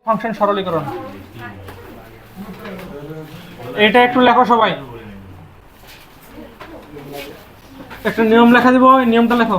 Function সরলীকরণ। এটা একটু লেখো সবাই, একটা নিয়ম লেখা দিব, ওই নিয়মটা লেখো।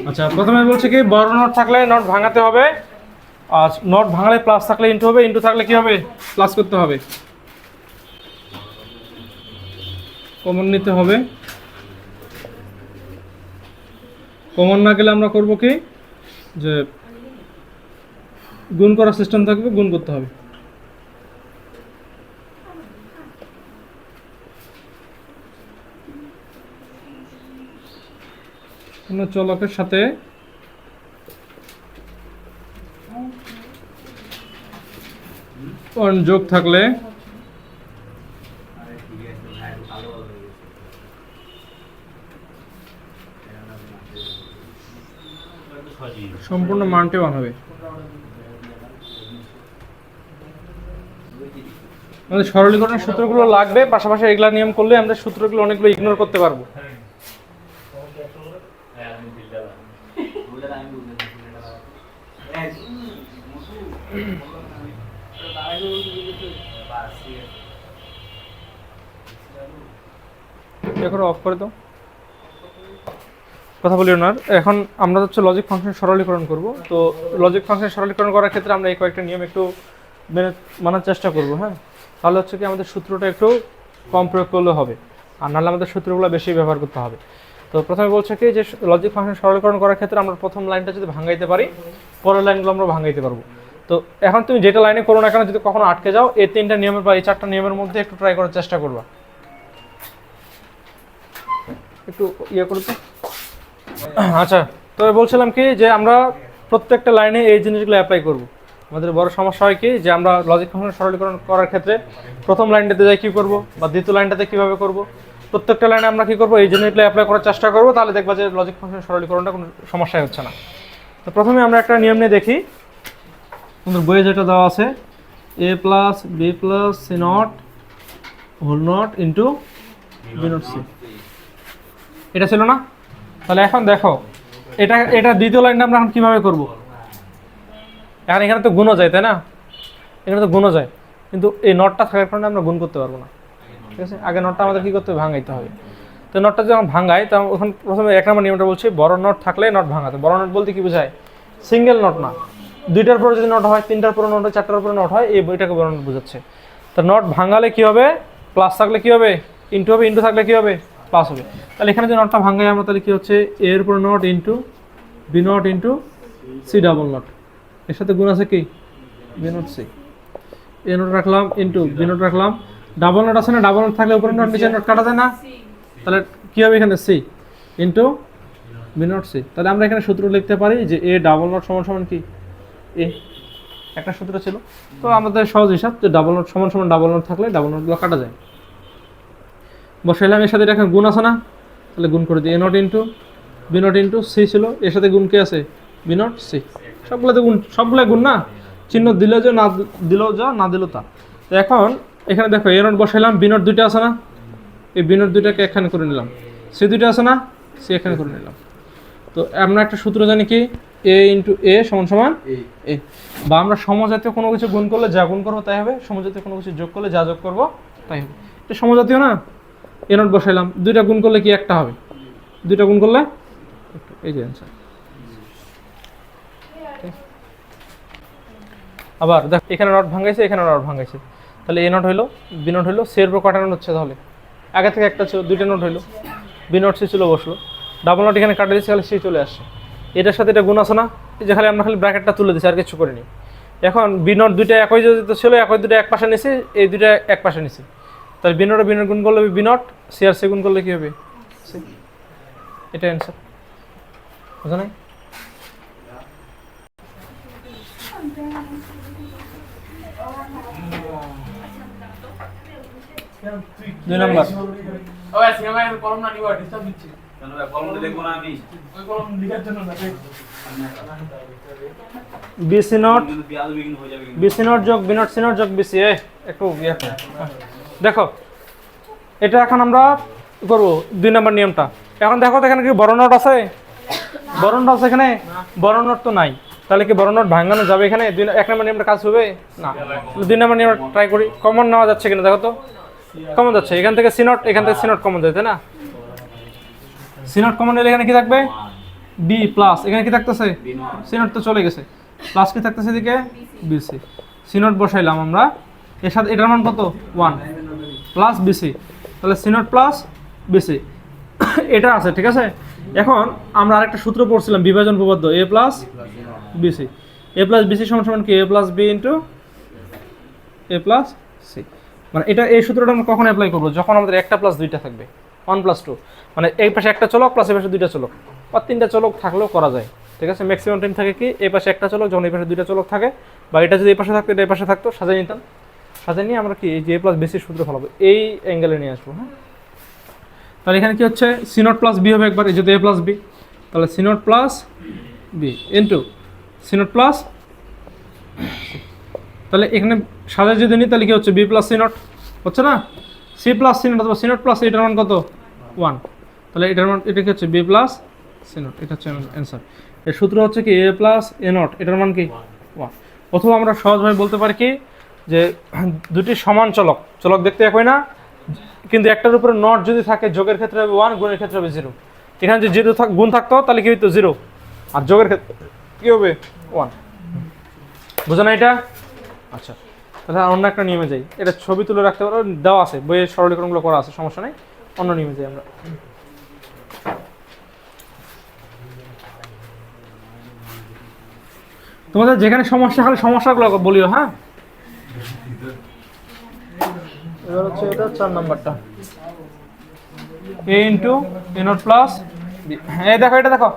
আচ্ছা, প্রথমে বলছে কি বড় নট থাকলে নট ভাঙাতে হবে, আর নট ভাঙালে প্লাস থাকলে ইনটু হবে, ইনটু থাকলে কি হবে প্লাস করতে হবে, কমন নিতে হবে। কমন না গেলে আমরা করব কি, যে গুণ করার সিস্টেম থাকবে, গুণ করতে হবে। কোনো চলকের সাথে যোগ থাকলে সম্পূর্ণ মানটি 1 হবে। আমাদের সরলীকরণের সূত্রগুলো লাগবে, পাশাপাশি এগুলা নিয়ম করলে আমরা সূত্রগুলো অনেকগুলো ইগনোর করতে পারবো। এখন অফ করে দাও, কথা বলি না। এখন আমরা হচ্ছে লজিক ফাংশন সরলীকরণ করব। তো লজিক ফাংশন সরলীকরণ করার ক্ষেত্রে আমরা এই কয়েকটা নিয়ম একটু মানার চেষ্টা করব। হ্যাঁ, তাহলে হচ্ছে কি আমাদের সূত্রটা একটু কম প্রয়োগ করলে হবে, আর নাহলে আমাদের সূত্রগুলো বেশি ব্যবহার করতে হবে। তো প্রথমে বলছে কি যে লজিক ফাংশন সরলীকরণ করার ক্ষেত্রে আমরা প্রথম লাইনটা যদি ভাঙাইতে পারি, পরের লাইনগুলো আমরা ভাঙাইতে পারবো। তো এখন তুমি যেটা লাইনে করো না কেন, যদি কখনো আটকে যাও, এই 3টা নিয়মের বা এই 4টা নিয়মের মধ্যে একটু ট্রাই করার চেষ্টা করবা। একটু ইয়ে করো তো। আচ্ছা, তো বলছিলাম কি যে আমরা প্রত্যেকটা লাইনে এই জিনিসগুলো অ্যাপ্লাই করব। আমাদের বড় সমস্যা হয় কি যে আমরা লজিক ফাংশন সরলীকরণ করার ক্ষেত্রে প্রথম লাইনটাতে যাই কী করব, বা দ্বিতীয় লাইনটাতে কীভাবে করব, প্রত্যেকটা লাইনে আমরা কী করবো, এই জিনিসগুলো অ্যাপ্লাই করার চেষ্টা করব। তাহলে দেখবা যে লজিক ফাংশন সরলীকরণটা কোনো সমস্যাই হচ্ছে না। তো প্রথমে আমরা একটা নিয়ম নিয়ে দেখি, আমাদের বইয়ে যেটা দেওয়া আছে, a plus B plus C not whole not into B not C, এটা ছিল না? তাহলে এখন দেখো, এটা দ্বিতীয় লাইনটা আমরা এখন কীভাবে করব। এখন এখানে তো গুণও যায়, তাই না? এখানে তো গুণও যায়, কিন্তু এই নটটা থাকার কারণে আমরা গুণ করতে পারবো না। ঠিক আছে, আগে নটটা আমাদের কী করতে হবে, ভাঙাইতে হবে। তো নটটা যখন ভাঙাই, তখন ওখানে প্রথমে 1 নম্বর নিয়মটা বলছি, বড় নট থাকলে নট ভাঙাতে। বড় নট বলতে কি বোঝায়, সিঙ্গেল নট না, 2টার পরে যদি নট হয়, 3টার পরে নট হয়, 4টার উপরে নট হয়, এই বইটাকে বড় নট বোঝাচ্ছে। তো নট ভাঙালে কি হবে, প্লাস থাকলে কি হবে, ইনটু হবে, ইনটু থাকলে কি হবে, প্লাস হবে। তাহলে এখানে যে নটটা ভাঙাই আমরা, তাহলে কি হচ্ছে, এ এর উপরে not into B not into C double not, এর সাথে গুণ আছে কি B not C, A not রাখলাম ইনটু বি নট রাখলাম, ডাবল নট আছে না, ডাবল নট থাকলে উপরে নট নিচে নট কাটা যায় না, তাহলে কি হবে এখানে C into B not C. তাহলে আমরা এখানে সূত্র লিখতে পারি যে এ ডাবল নট সমান সমান কি এ, একটা সূত্র ছিল। তো আমাদের সহজ হিসাব যে ডাবল নট সমান সমান ডাবল নট থাকলে ডাবল নটগুলো কাটা যায়। বসাইলাম, এর সাথে এখানে গুণ আছে না, তাহলে গুণ করে দিই, A naught into B naught into C ছিল, এর সাথে গুণ কে আছে, বি নট সি। সবগুলোতে গুণ, সবগুলো গুণ না, চিহ্ন দিলেও যা, না দিলেও যা, না দিলেও তা। তো এখন এখানে দেখো, এ নট বসাইলাম, বি নট 2টা আছে না, এই বি নট 2টাকে এখানে করে নিলাম, সি 2টা আছে না, সি এখানে করে নিলাম। তো আমরা একটা সূত্র জানি কি, এ ইন্টু এ সমান সমান এ, বা আমরা সমজাতীয় কোনো কিছু গুণ করলে যা গুণ করবো তাই হবে, সমজাতীয় কোনো কিছু যোগ করলে যা যোগ করবো তাই হবে। এটা সমজাতীয় না, এ নট বসাইলাম, 2টা গুণ করলে কি একটা হবে, 2টা গুণ করলে এই যে অ্যান্সার। আবার দেখ, এখানে নট ভাঙাইছে, এখানে নট ভাঙাইছে, তাহলে এ নট হইলো, বি নট হইলো, সি এর উপর কটা নট হচ্ছে, তাহলে আগে থেকে একটা ছিল, 2টা নট হইলো, বি নট সি ছিল বসলো, ডাবল নট এখানে কাটা দিচ্ছে, তাহলে সি চলে আসছে। এটার সাথে এটা গুণ আছে না, এই যে খালি আমরা খালি ব্র্যাকেটটা তুলে দিচ্ছি, আর কিছু করিনি। এখন বি নট দুইটা একই যোজিত ছিল, একই দুটো এক পাশে নিছি, এই দুইটা এক পাশে নিছি। তাহলে বি নট গুণ করলে বি নট, সি আর সি গুণ করলে কি হবে সি। এটা অ্যান্সার, বুঝা নাই? দুই নাম্বার কলম না নিবা ডিস্টার্ব দিচ্ছে। কলম লিখবো না আমি, ওই কলম লেখার জন্য না। বিসি নট বিসি নট যোগ বি নট সি নট যোগ বিসি। একটু দেখো, এটা এখন আমরা করবো 2 নম্বর নিয়মটা। এখন দেখো তো এখানে কি বড় নোট আছে? বড় নোট আছে এখানে? বড় নোট তো নাই, তাহলে কি বড় নোট ভাঙানো যাবে এখানে? 1 নম্বর নিয়মটা কাজ হবে না। 2 নম্বর নিয়ম ট্রাই করি। কমন নেওয়া যাচ্ছে কিনা দেখো তো। কমন যাচ্ছে, এখান থেকে সি নট, এখান থেকে সি নট কমন যায়, তাই না? সি নট কমন নিলে এখানে কি থাকবে? বি প্লাস, এখানে কি থাকতেছে? সি নট তো চলে গেছে, প্লাস কি থাকতেছে এদিকে? বিসি। সি নট বসাইলাম আমরা, এর সাথে এটার মান কত? 1 প্লাস বিসি, তাহলে সি নট প্লাস বিসি এটা আছে, ঠিক আছে? এখন আমরা আরেকটা সূত্র পড়ছিলাম বিভাজন উপপাদ্য, এ প্লাস বিসি। এ প্লাস বিসি সমান সমান কি? A plus B into A plus C. মানে এটা, এই সূত্রটা আমরা কখন অ্যাপ্লাই করবো? যখন আমাদের একটা প্লাস দুইটা থাকবে, 1 প্লাস 2, মানে এই পাশে একটা চলক প্লাস এই পাশে দুইটা চলক, বা 3টা চলক থাকলেও করা যায়, ঠিক আছে? ম্যাক্সিমাম টাইম থাকে কি এই পাশে একটা চলক, যখন এই পাশে দুইটা চলক থাকে, বা এটা যদি এই পাশে থাকতো এটা এই পাশে থাকতো, সাজিয়ে নিতাম। সাজিয়ে নিয়ে আমরা কি এই যে এ প্লাস বিসির সূত্র ফলাবো, এই অ্যাঙ্গেলে নিয়ে আসবো। হ্যাঁ, তাহলে এখানে কি হচ্ছে? সি নট প্লাস বি হবে একবার, এই যদি এ প্লাস বি, তাহলে C not plus B into C not plus, তাহলে এখানে সাজায় যদি নিই তাহলে কি হচ্ছে? বি প্লাস সি নট হচ্ছে না? সি প্লাস সি নট অথবা সি নট প্লাস, এটার মান কত? 1। তাহলে এটার মান, এটা কি হচ্ছে? বি প্লাস সি নট, এটা হচ্ছে অ্যান্সার। এর সূত্র হচ্ছে কি? এ প্লাস এ নট, এটার মান কি? 1। অথবা আমরা সহজভাবে বলতে পারি কি, যে দুটি সমান চলক, চলক দেখতে একই না, কিন্তু একটার উপরে নট যদি থাকে, যোগের ক্ষেত্রে হবে 1, গুণের ক্ষেত্রে হবে 0। এখানে যদি 0 গুণ থাকতো তাহলে কি হইতো? 0, আর যোগের ক্ষেত্রে কি হবে? 1। বুঝো না এটা? আচ্ছা, তাহলে অন্য একটা নিয়মে যাই। এটা ছবি তুলে রাখতে পারো, দেওয়া আছে বইয়ের, সরলীকরণগুলো করা আছে, সমস্যা নেই। অন্য নিয়মে যাই আমরা। তোমাদের যেখানে সমস্যা হলে সমস্যাগুলো বলিও। হ্যাঁ, এবার হচ্ছে এটা 4 নাম্বারটা, a into A not plus B. হ্যাঁ, দেখো এটা দেখো,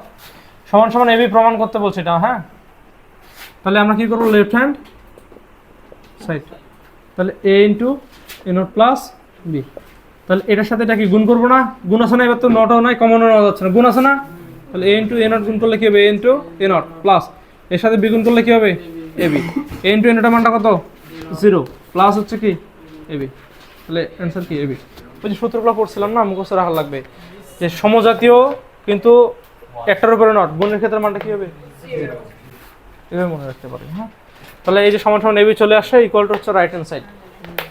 সমান সমান এবি প্রমাণ করতে বলছে এটা। হ্যাঁ, তাহলে আমরা কি করবো? লেফট হ্যান্ড সাইড, তাহলে A into A not plus B. তাহলে এটার সাথে এটা কি গুণ করবো না? গুণ আছে না? এবার তো নটও নাই, কমনও নেওয়া যাচ্ছে না, গুণ আছে না? তাহলে এ ইন্টু এ নট গুণ করলে কি হবে? এ ইন্টু এ নট প্লাস, এর সাথে বি গুণ করলে কি হবে? A B. এ ইন্টু এ নটের মানটা কত? 0 প্লাস হচ্ছে কি? A B. তাহলে অ্যান্সার কি? A B. ওই যে সূত্রগুলো পড়ছিলাম না, মুখস্থ রাখা লাগবে, যে সমজাতীয় কিন্তু একটার উপরে নট, গুণের ক্ষেত্রে মানটা কি হবে? 0। এভাবে মনে রাখতে পারি। হ্যাঁ, তাহলে এই যে সমান সমান এবি চলে আসে, ইকুয়াল টু হচ্ছে রাইট হ্যান্ড সাইড,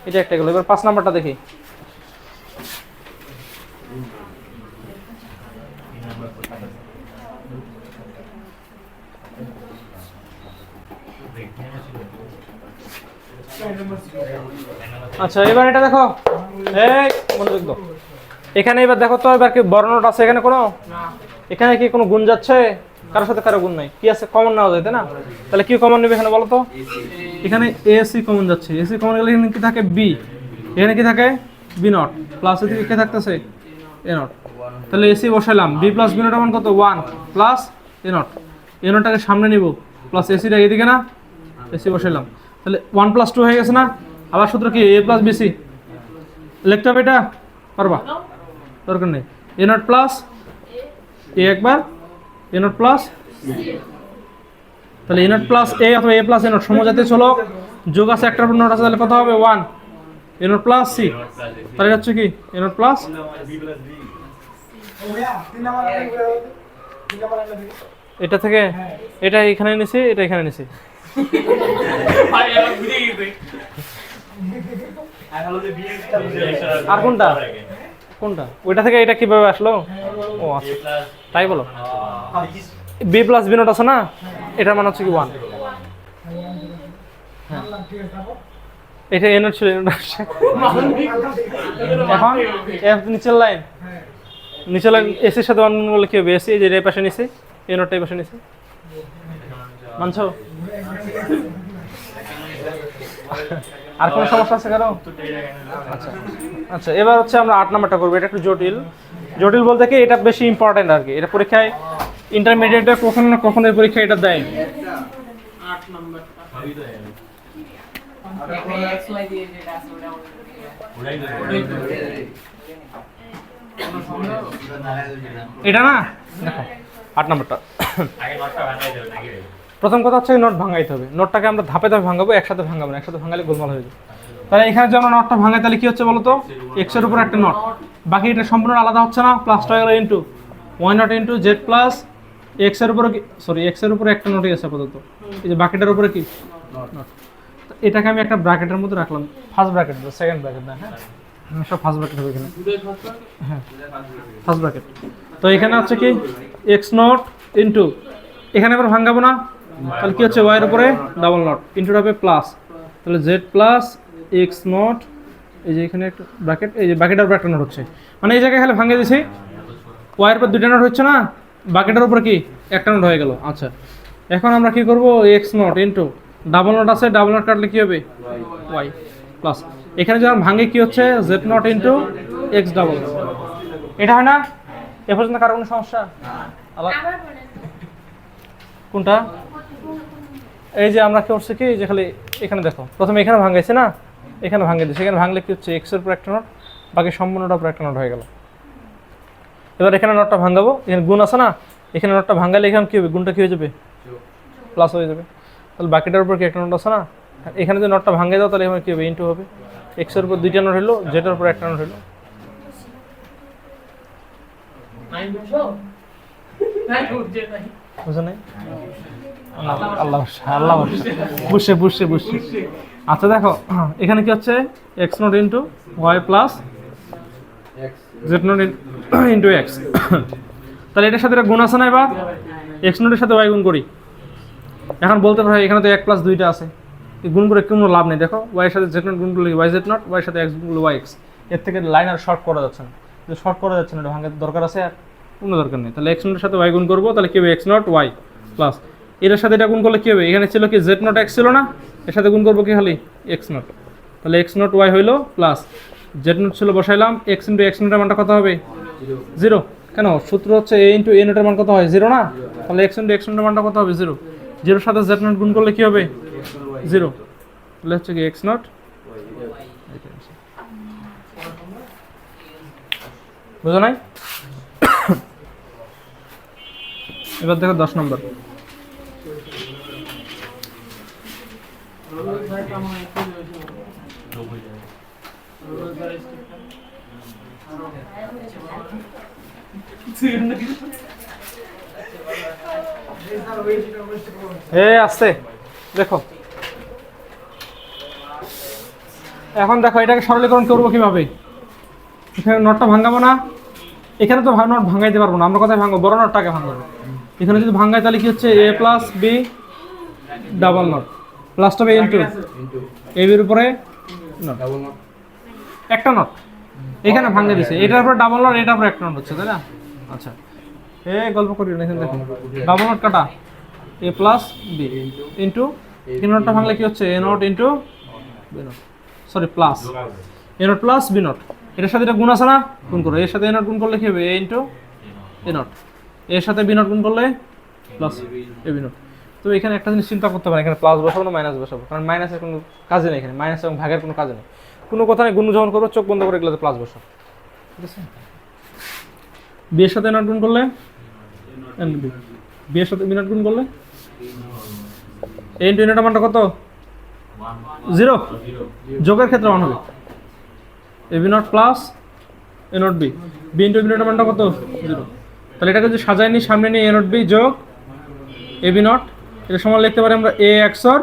এটা একটা গেল। এবার 5 নাম্বারটা দেখি। আচ্ছা, এবার এটা দেখো, এই মনোযোগ দাও। এখানে এবার দেখো তো, এবার কি বড় নোট আছে এখানে? কোনো এখানে কি কোনো গুণ যাচ্ছে? কারোর সাথে কারো গুণ নাই, কি আছে? কমন নেওয়া যায়, তাই না? তাহলে কি কমন নেবে এখানে বলো তো? এখানে এসি কমন যাচ্ছে, এসি কমন গেলে এখানে কি থাকে? বি। এখানে কি থাকে? বি নট প্লাস এদিকে কে থাকতেছে? A naught. তাহলে এসি বসাইলাম, বি প্লাস বি নট মান কত? 1 প্লাস এ নট। এ নটটাকে সামনে নিব, প্লাস এসিটা এদিকে না, এসি বসাইলাম, তাহলে 1 প্লাস 2 হয়ে গেছে না? আবার সূত্র কি? A plus BC. লিখতে হবে এটা? পারবা? দরকার নেই। এ নট প্লাস এ একবার, এ নট প্লাস, তাহলে এ নট প্লাস এ অথবা এ প্লাস এ নট সমজাতীয় চলক, যোগ আছে একটার উপর নট আছে, তাহলে কত হবে? 1 এ নট প্লাস সি। তাহলে হচ্ছে কি? এ নট প্লাস, এটা থেকে এটা এখানে নিছি, এটা এখানে নিছি। আর কোনটা? কোনটা? ওইটা থেকে এটা কিভাবে আসলো? ও আচ্ছা, তাই বলো। বি প্লাস বি নট আছে না, এটার মান হচ্ছে কি? 1। এটা এ নট ছিল, এখন এফ নিচের লাইন, নিচের লাইন এসির সাথে 1 বলে কি হবে? এসি যে এই পাশে নিছি, এ নটটা এই পাশে নিছি, মানছো? আর কোনো সমস্যা আছে কারো? আচ্ছা আচ্ছা, এবার হচ্ছে আমরা 8 নাম্বারটা করবো। এটা একটু জটিল। জটিল বলতে কি এটা বেশি ইম্পর্টেন্ট আর কি। এটা পরীক্ষায় ইন্টারমিডিয়েটে কখনো না কখনো এই পরীক্ষা এটা দেয়। 8 নাম্বারটা XY দিয়ে যেটা আছে ওটা এটা না দেখো 8 নাম্বারটা। প্রথম কথা হচ্ছে নোট ভাঙাইতে হবে। নোটটাকে আমরা ধাপে ধাপে ভাঙাবো, একসাথে ভাঙাবো না। একসাথে ভাঙালে গোলমাল হয়ে যাবে। তাহলে এখানে যে আমরা নোটটা ভাঙাই তাহলে কি হচ্ছে বলো তো, এক্স এর উপর একটা নোট, বাকি এটা সম্পূর্ণ আলাদা হচ্ছে না, প্লাসটা হয়ে গেল into Y not into Z plus X এর উপরে, সরি এক্স এর উপরে একটা নোটই আছে আপাতত, এই যে বাকিটার উপরে কি নোট। এটাকে আমি একটা ব্র্যাকেটের মধ্যে রাখলাম, ফার্স্ট ব্র্যাকেট বা সেকেন্ড ব্র্যাকেট না, হ্যাঁ সব ফার্স্ট ব্র্যাকেট হবে এখানে, হ্যাঁ ফার্স্ট ব্র্যাকেট। তো এখানে হচ্ছে কি এক্স নট ইন্টু, এখানে আবার ভাঙাবো না, তাহলে কি হচ্ছে ওয়াইয়ের উপরে ডাবল নট ইন্টু হবে প্লাস, তাহলে জেড প্লাস এক্স নট, এই যে এখানে একটা ব্র্যাকেট, এই যে বাকিটার উপর একটা নোট হচ্ছে, মানে এই জায়গায় খালি ভাঙিয়ে দিছি, ওয়াইয়ের উপর দুইটা নোট হচ্ছে না, বাকিটার উপরে কি একটা নোট হয়ে গেল। আচ্ছা এখন আমরা কি করব, x not into double not আছে, ডাবল নট কাটলে কি হবে ওয়াই প্লাস, এখানে যখন ভাঙে কি হচ্ছে Z not into x double, এটা হয় না? এ পর্যন্ত কারো কোনো সমস্যা? আবার কোনটা? এই যে আমরা কি করছি কি, যে খালি এখানে দেখো, প্রথমে এখানে ভাঙাইছে না, এখানে ভাঙিয়ে দিচ্ছে, এখানে ভাঙলে কি হচ্ছে এক্স এর উপর একটা নোট, বাকি সম্পূর্ণটার উপর একটা নোট হয়ে গেল। এবার এখানে নোটটা ভাঙাবো, এখানে গুণ আছে না, এখানে নোটটা ভাঙালে এখানে কি হবে, গুণটা কি হয়ে যাবে প্লাস হয়ে যাবে, তাহলে বাকিটার উপর কি একটা নোট আছে না, এখানে যদি নোটটা ভাঙিয়ে দাও তাহলে এখানে কি হবে ইন্টু হবে, এক্স এর উপর দুইটা নোট হলো, জেডের উপর একটা নোট হলো। বুঝো নাই? আল্লাহ আল্লাহ বুঝছে বুঝছে বুঝছে। আচ্ছা দেখো এখানে কি হচ্ছে X not into Y plus Z not into X, তাহলে এটার সাথে গুণ আছে না, এবার এক্স নটের সাথে ওয়াই গুণ করি। এখন বলতে পারো এখানে তো এক প্লাস দুইটা আছে, এই গুণ করে কোনো লাভ নেই, দেখো ওয়াইয়ের সাথে জেড নট গুণ করলে ওয়াই জেড নট, ওয়াইয়ের সাথে এক্স গুণ করলে ওয়াই এক্স, এর থেকে লাইন আর শর্ট করা যাচ্ছে না, শর্ট করা যাচ্ছে না, এটা ভাঙার দরকার আছে আর কোনো দরকার নেই। তাহলে এক্স নটের সাথে ওয়াই গুণ করবো, তাহলে কি হবে এক্স নট ওয়াই প্লাস, এর সাথে এটা গুণ করলে কি হবে, এখানে ছিল কি জেড নট এক্স ছিল না, এর সাথে গুণ করবো কি খালি এক্স নট, তাহলে এক্স নট ওয়াই হইলো প্লাস জেড নট ছিল বসাইলাম, এক্স ইন্টু এক্স নটের মানটা কত হবে জিরো, কেন সূত্র হচ্ছে এ ইন্টু এ নটের মান কত হয় জিরো না, তাহলে এক্স ইন্টু এক্স নটের মানটা কত হবে জিরো, জিরোর সাথে জেড নট গুণ করলে কি হবে জিরো, তাহলে হচ্ছে কি এক্স নট, বুঝো নাই? এবার দেখো 10 নম্বর। আসছে দেখো, এখন দেখো এটাকে সরলীকরণ করবো কিভাবে, এখানে নটটা ভাঙাবো না, এখানে তো নট ভাঙাইতে পারবো না, আমরা কোথায় ভাঙবো, বড় নটটাকে ভাঙাবো, এখানে যদি ভাঙাই তাহলে কি হচ্ছে A plus B double naught প্লাসটা বি ইন্টু এ বির উপরে একটা নট, এখানে ভাঙে দিছে, এটার উপরে ডাবল নট, এটার উপরে একটা নট হচ্ছে, তাই না? আচ্ছা গল্প করি না, এখানে দেখো ডাবল নট কাটা A plus B into A নটটা ভাঙলে কি হচ্ছে A naught into B naught, sorry plus A not plus B naught, এটার সাথে এটা গুণ আছে না, গুণ করো, এর সাথে এ নট গুণ করলে কি হবে এ ইন্টু এ নট, এর সাথে বি নট গুণ করলে প্লাস এ বি নট। তো এখানে একটা জিনিস চিন্তা করতে পারেন, এখানে প্লাস বসাবো না মাইনাস বসাবো, কারণ মাইনাসের কোনো কাজে নেই, এখানে মাইনাস এবং ভাগের কোনো কাজে নেই, কোনো কথা নেই, গুণ যখন করবো চোখ বন্ধ করে এগুলোতে প্লাস বসাবো, ঠিক আছে? বি এর সাথে এ নট গুণ করলে বি এর সাথে বি নট গুণ করলে এ ইন্টু এ নটের মানটা কত জিরো, যোগের ক্ষেত্রে মান হবে A B naught plus A naught B, B into B নটের মানটা কত জিরো, তাহলে এটাকে যদি সাজাই নিই সামনে নিয়ে এ নট বি যোগ এ বি নট, এটার সমান লিখতে পারি আমরা এ এক্স অর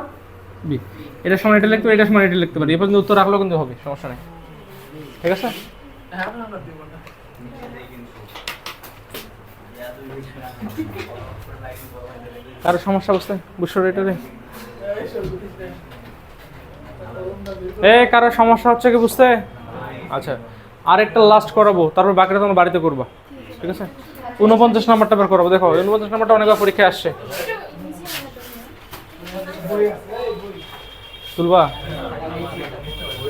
বি, এটার সমান এটা লিখতে পারি, এটার সমান এটা লিখতে পারি, এ পর্যন্ত উত্তর রাখলেও কিন্তু হবে, সমস্যা নেই, ঠিক আছে? কারো সমস্যা বুঝছো এটারে? কারো সমস্যা হচ্ছে কি বুঝতে? আচ্ছা আরেকটা লাস্ট করাবো, তারপর বাকিটা তোমার বাড়িতে করবা, ঠিক আছে? 49 নাম্বারটা বের করাবো, দেখো 49 নাম্বারটা অনেকবার পরীক্ষায় আসছে। তুলবা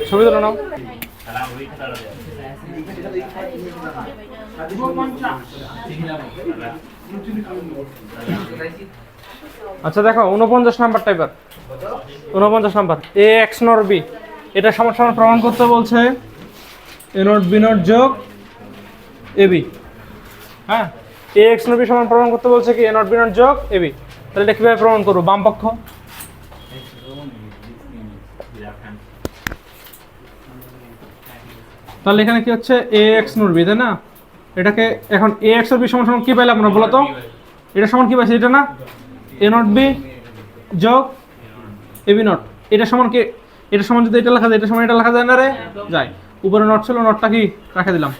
ছবি তুলে নাও। আচ্ছা দেখো 49 নাম্বারটা এবার 49 নাম্বার এ এক্স নট বি, এটা সমান সমান প্রমাণ করতে বলছে এ নট বি নট যোগ এ বি। হ্যাঁ, এ এক্স নট বি সমান প্রমাণ করতে বলছে কি এ নট বি নট যোগ এ বি। তাহলে এটা কিভাবে প্রমাণ করবো? বাম পক্ষ, তাহলে এখানে কি হচ্ছে এ এক্স নট বি, তাই না? এটাকে এখন এ এক্স নট বি সমান সমান কি পাইলাম আমরা বলো তো? এটা সমান কি পাইছি? এটা না এ নট বি যোগ এ বি নট, এটা সমান কি? এটা সমান যদি এটা লেখা যায়, এটা সমান এটা লেখা যায় না রে? যায়। উপরে নট ছিল, নটটা কি রাখে দিলাম।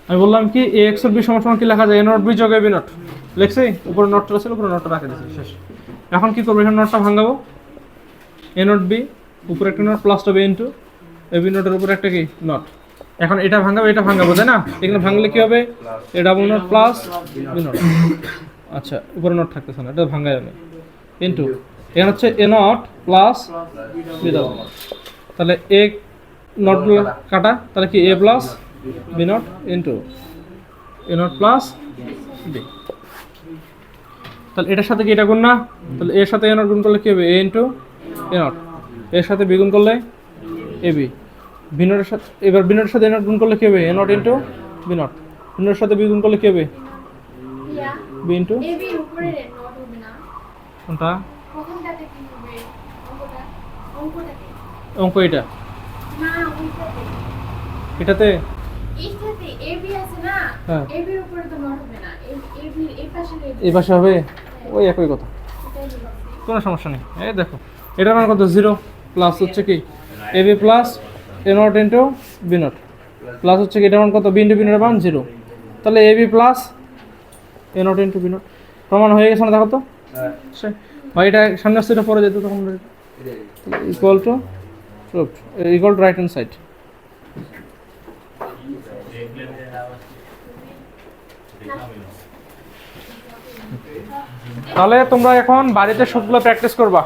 আমি বললাম কি এ এক্স নট বি সমান সমান কি লেখা যায়? এ নট বি যোগ এ বি নট লিখছি, উপরে নটটা ছিল, উপরে নটটা রাখে দিয়েছি, শেষ। এখন কি করবো? এখানে নটটা ভাঙাবো, এ নট বি উপরে একটা নট প্লাস হবে ইন্টু এ বি নটের উপরে একটা কি নট। এখন এটা ভাঙাবো, এটা ভাঙাবো, তাই না? এখানে ভাঙলে কি হবে? A double not plus B not. আচ্ছা, উপরে নট থাকতেছে না, এটা ভাঙা যাবে ইন্টু এখানে হচ্ছে A not plus B double naught. তাহলে এ নট কাটা, তাহলে কি A plus B naught into A not plus B. তাহলে এটার সাথে কি এটা গুণ না? তাহলে এর সাথে এ নট গুণ করলে কি হবে? এ ইন্টু এ নট। এর সাথে বি গুণ করলে এ বি। বি নটের সাথে এবার বি নটের সাথে এ নট গুণ করলে কি হবে? A naught into B naught. B নটের সাথে বি গুণ করলে কি হবে? বি ইন্টু এবি উপরে নট হবে না, কোনটা? প্রথমটাতে কি হবে? অঙ্কটাতে অঙ্ক এটা না, ওইটাতে এটাতে এইটাতে এবি আছে না, হ্যাঁ। এবির উপরে তো নট হবে না, এবি এই পাশে এই পাশে হবে, ওই একই কথা, কোনো সমস্যা নেই। এই দেখো এটার মান কত? 0 প্লাস হচ্ছে কি A B plus A naught into B naught plus হচ্ছে কি এটার মান কত? বি ইন্টু বি নটের মান 0। তাহলে A B plus A naught into B naught প্রমাণ হয়ে গেছে না? দেখো তো ভাই, এটা সামনে আসছে, এটা পরে যেত তখন equal to right hand side. তাহলে তোমরা এখন বাড়িতে সবগুলো প্র্যাকটিস করবা।